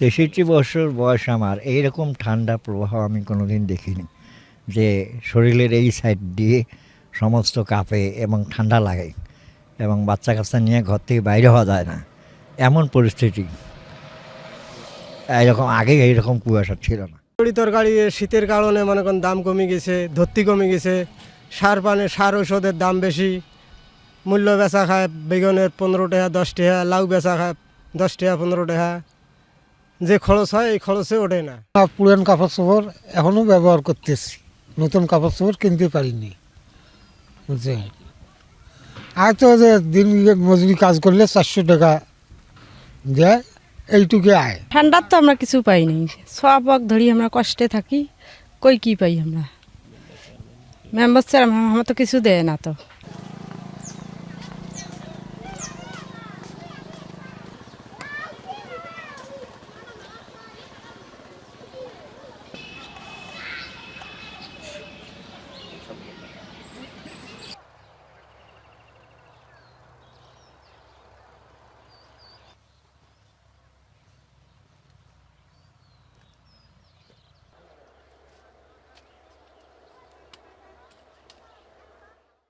63 বছর বয়স আমার, এইরকম ঠান্ডা প্রবাহ আমি কোনোদিন দেখিনি যে শরীরের এই সাইড দিয়ে সমস্ত কাঁপে এবং ঠান্ডা লাগে এবং বাচ্চা কাচ্চা নিয়ে ঘর থেকে বাইরে হওয়া যায় না, এমন পরিস্থিতি। এইরকম আগে এইরকম কুয়াশা ছিল না। তরকারি শীতের কারণে মনে করেন দাম কমে গেছে, ধরতি কমে গেছে, সার ঔষধের দাম বেশি, মূল্য বেচা খায় বেগুনের 15 টাকা 10 টাকা, লাউ বেচা খায় 10 টাকা 15 টাকা, যে খরচ হয় এই খরচে ওঠে না। পুরান কাপড় চোপড় এখনও ব্যবহার করতেছি, নতুন কাপড় চোপড় কিনতে পারিনি, বুঝছেন। আর তো যে দিন মজুরি কাজ করলে 400 টাকা দেয়, এইটুকু আয়। ঠান্ডার তো আমরা কিছু পাইনি, সব ধরি আমরা কষ্টে থাকি, কই কি পাই আমরা। মেম্বার স্যার আমার তো কিছু দেয় না তো।